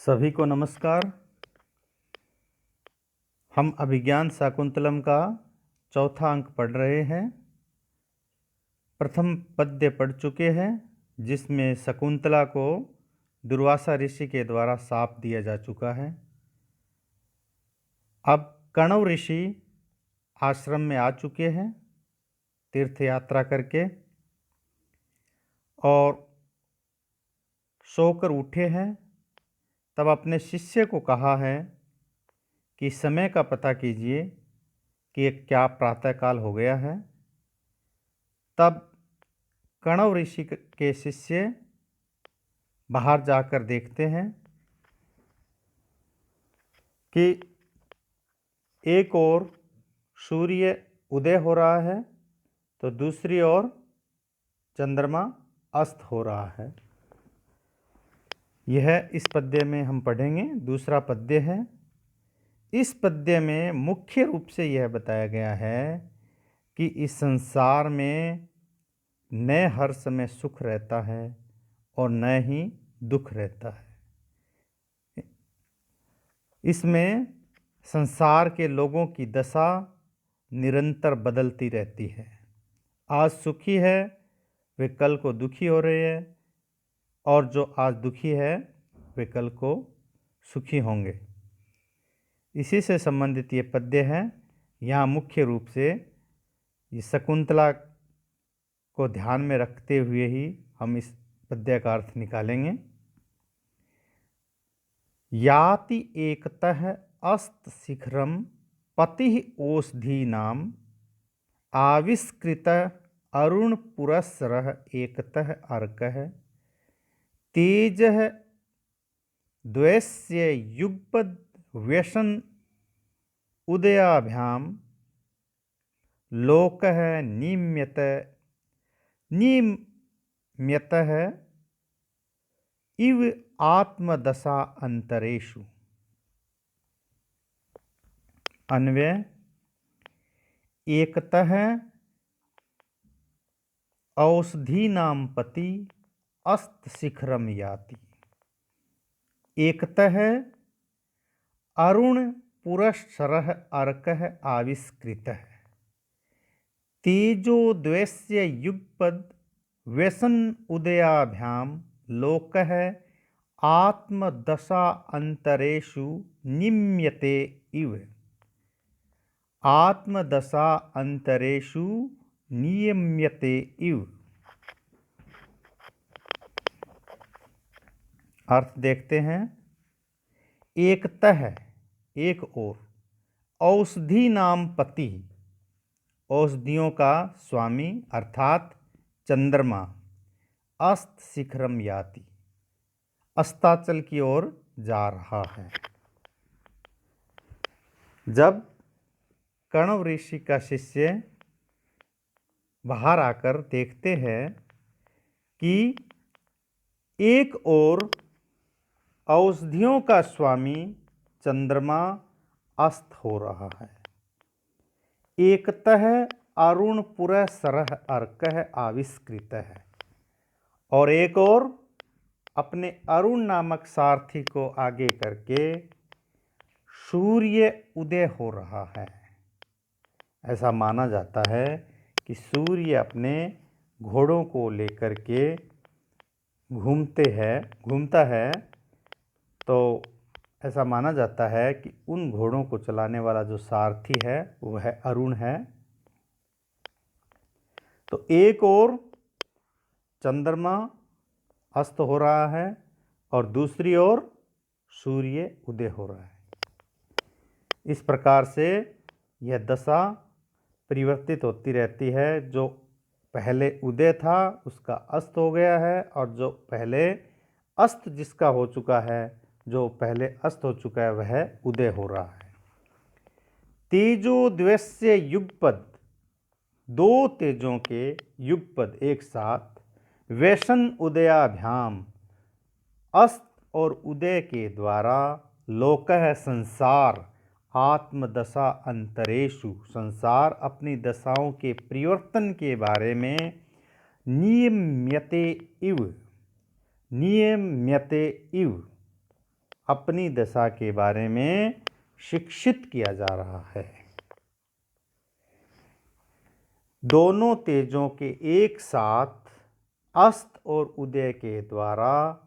सभी को नमस्कार। हम अभिज्ञान शाकुंतलम का चौथा अंक पढ़ रहे हैं। प्रथम पद्य पढ़ चुके हैं, जिसमें शकुंतला को दुर्वासा ऋषि के द्वारा शाप दिया जा चुका है। अब कण्व ऋषि आश्रम में आ चुके हैं तीर्थ यात्रा करके, और सोकर उठे हैं। तब अपने शिष्य को कहा है कि समय का पता कीजिए कि क्या प्रातःकाल हो गया है। तब कण्व ऋषि के शिष्य बाहर जाकर देखते हैं कि एक ओर सूर्य उदय हो रहा है तो दूसरी ओर चंद्रमा अस्त हो रहा है। यह इस पद्य में हम पढ़ेंगे। दूसरा पद्य है। इस पद्य में मुख्य रूप से यह बताया गया है कि इस संसार में न हर समय सुख रहता है और न ही दुख रहता है। इसमें संसार के लोगों की दशा निरंतर बदलती रहती है। आज सुखी है वे कल को दुखी हो रहे हैं, और जो आज दुखी है वे कल को सुखी होंगे। इसी से संबंधित ये पद्य है। यहाँ मुख्य रूप से ये शकुंतला को ध्यान में रखते हुए ही हम इस पद्य का अर्थ निकालेंगे। याति एकतः अस्त शिखरम पति ओषधीनाम आविष्कृत अरुण पुरस्सरः एकतः अर्कः तेजः द्वयस्य युगपद व्यसन उदयाभ्याम लोकः नियम्यतः इव आत्मदशा अंतरेषु। अन्वय। एकतः औषधीनां पति अस्त शिखरम याति। एकतः अरुण पुरस्सरः अर्कः आविष्कृतः तेजोद्वयस्य युगपद व्यसन उदयाभ्याम लोकः आत्मदशा अंतरेषु निम्यते इव। आत्मदशा अंतरेषु नियम्यते इव। अर्थ देखते हैं। एकतः एक ओर, औषधि नाम पति औषधियों का स्वामी अर्थात चंद्रमा, अस्त शिखरम याति अस्ताचल की ओर जा रहा है। जब कण्व ऋषि का शिष्य बाहर आकर देखते हैं कि एक ओर औषधियों का स्वामी चंद्रमा अस्त हो रहा है, एकतः अरुण पुरस्सरः अर्कः आविष्कृतः, और एक और अपने अरुण नामक सारथी को आगे करके सूर्य उदय हो रहा है। ऐसा माना जाता है कि सूर्य अपने घोड़ों को लेकर के घूमता है, तो ऐसा माना जाता है कि उन घोड़ों को चलाने वाला जो सारथी है वह अरुण है। तो एक ओर चंद्रमा अस्त हो रहा है और दूसरी ओर सूर्य उदय हो रहा है। इस प्रकार से यह दशा परिवर्तित होती रहती है। जो पहले उदय था उसका अस्त हो गया है, और जो पहले अस्त जिसका हो चुका है, जो पहले अस्त हो चुका है, वह उदय हो रहा है। तेजोद्वयस्य युगपद, दो तेजों के युगपद एक साथ, व्यसन उदयाभ्याम अस्त और उदय के द्वारा, लोकः संसार आत्मदशा अंतरेषु संसार अपनी दशाओं के परिवर्तन के बारे में नियम्यते इव अपनी दशा के बारे में शिक्षित किया जा रहा है। दोनों तेजों के एक साथ अस्त और उदय के द्वारा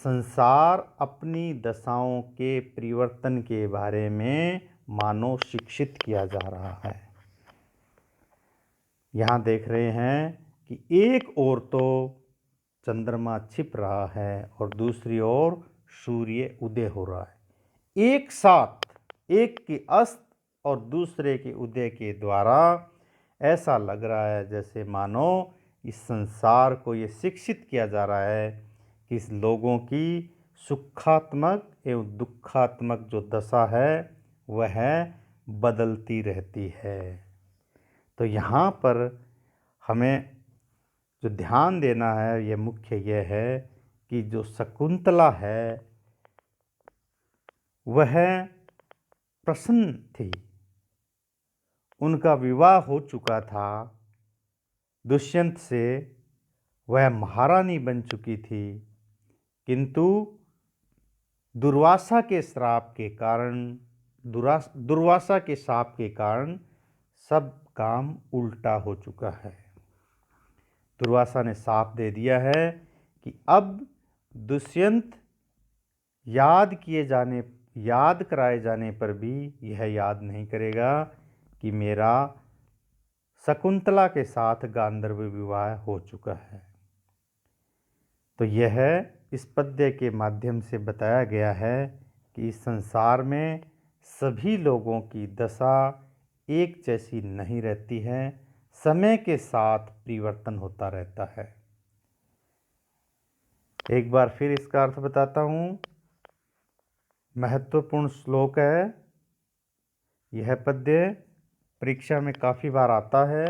संसार अपनी दशाओं के परिवर्तन के बारे में मानो शिक्षित किया जा रहा है। यहाँ देख रहे हैं कि एक ओर तो चंद्रमा छिप रहा है और दूसरी ओर सूर्य उदय हो रहा है। एक साथ एक के अस्त और दूसरे के उदय के द्वारा ऐसा लग रहा है जैसे मानो इस संसार को ये शिक्षित किया जा रहा है कि इस लोगों की सुखात्मक एवं दुखात्मक जो दशा है वह बदलती रहती है। तो यहाँ पर हमें जो ध्यान देना है यह मुख्य यह है कि जो शकुंतला है वह प्रसन्न थी, उनका विवाह हो चुका था दुष्यंत से, वह महारानी बन चुकी थी, किंतु दुर्वासा के श्राप के कारण दुर्वासा के शाप के कारण सब काम उल्टा हो चुका है। दुर्वासा ने शाप दे दिया है कि अब दुष्यंत याद कराए जाने पर भी यह याद नहीं करेगा कि मेरा शकुंतला के साथ गांधर्व विवाह हो चुका है। तो यह इस पद्य के माध्यम से बताया गया है कि इस संसार में सभी लोगों की दशा एक जैसी नहीं रहती है, समय के साथ परिवर्तन होता रहता है। एक बार फिर इसका अर्थ बताता हूँ। महत्वपूर्ण श्लोक है यह पद्य, परीक्षा में काफ़ी बार आता है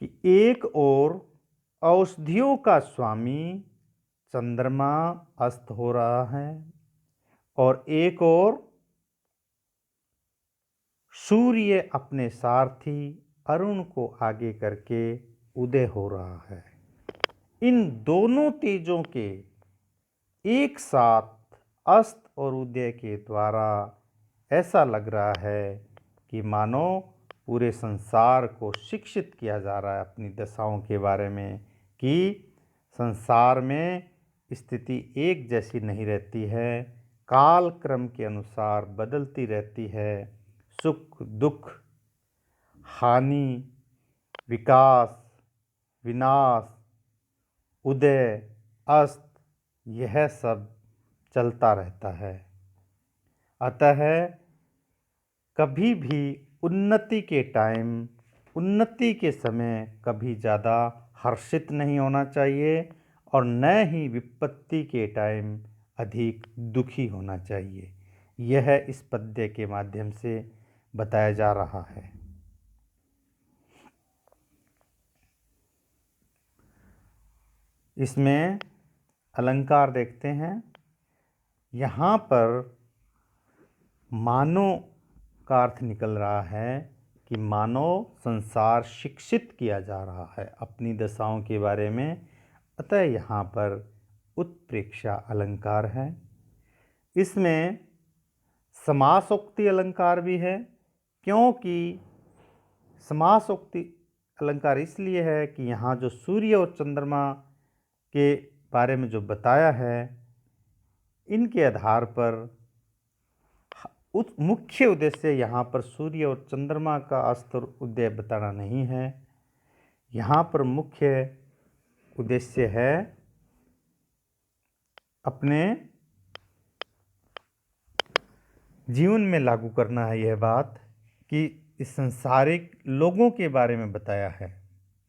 कि एक ओर औषधियों का स्वामी चंद्रमा अस्त हो रहा है और एक ओर सूर्य अपने सारथी अरुण को आगे करके उदय हो रहा है। इन दोनों तेजों के एक साथ अस्त और उदय के द्वारा ऐसा लग रहा है कि मानो पूरे संसार को शिक्षित किया जा रहा है अपनी दशाओं के बारे में कि संसार में स्थिति एक जैसी नहीं रहती है, काल क्रम के अनुसार बदलती रहती है। सुख दुख, हानि, विकास, विनाश, उदय, अस्त, यह सब चलता रहता है। अतः कभी भी उन्नति के समय कभी ज़्यादा हर्षित नहीं होना चाहिए और न ही विपत्ति के टाइम अधिक दुखी होना चाहिए। यह इस पद्य के माध्यम से बताया जा रहा है। इसमें अलंकार देखते हैं। यहाँ पर मानो का अर्थ निकल रहा है कि मानो संसार शिक्षित किया जा रहा है अपनी दशाओं के बारे में, अतः यहाँ पर उत्प्रेक्षा अलंकार है। इसमें समासोक्ति अलंकार भी है, क्योंकि समासोक्ति अलंकार इसलिए है कि यहाँ जो सूर्य और चंद्रमा के बारे में जो बताया है इनके आधार पर मुख्य उद्देश्य यहाँ पर सूर्य और चंद्रमा का अस्त और उदय बताना नहीं है। यहाँ पर मुख्य उद्देश्य है अपने जीवन में लागू करना है यह बात कि इस संसारिक लोगों के बारे में बताया है,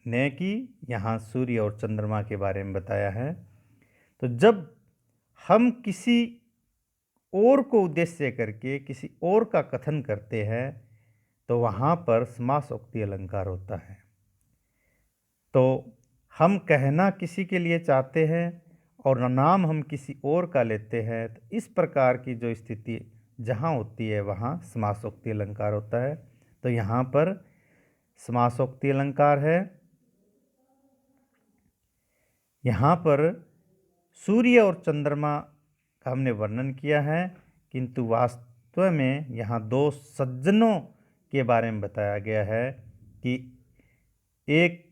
न कि यहाँ सूर्य और चंद्रमा के बारे में बताया है। तो जब हम किसी और को उद्देश्य करके किसी और का कथन करते हैं तो वहाँ पर समासोक्ति अलंकार होता है। तो हम कहना किसी के लिए चाहते हैं और नाम हम किसी और का लेते हैं, तो इस प्रकार की जो स्थिति जहाँ होती है वहाँ समासोक्ति अलंकार होता है। तो यहाँ पर समासोक्ति अलंकार है। यहाँ पर सूर्य और चंद्रमा का हमने वर्णन किया है, किंतु वास्तव में यहाँ दो सज्जनों के बारे में बताया गया है कि एक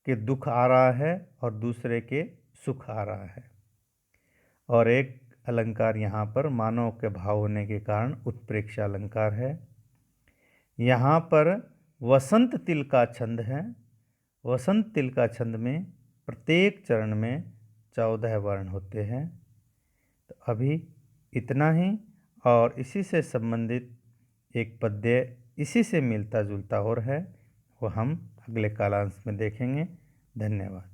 के दुख आ रहा है और दूसरे के सुख आ रहा है। और एक अलंकार यहाँ पर मानव के भाव होने के कारण उत्प्रेक्ष अलंकार है। यहाँ पर वसंत तिल का छंद है। वसंत तिल का छंद में प्रत्येक चरण में 14 वर्ण होते हैं। तो अभी इतना ही, और इसी से संबंधित एक पद्य इसी से मिलता जुलता और है, वो हम अगले कालांश में देखेंगे। धन्यवाद।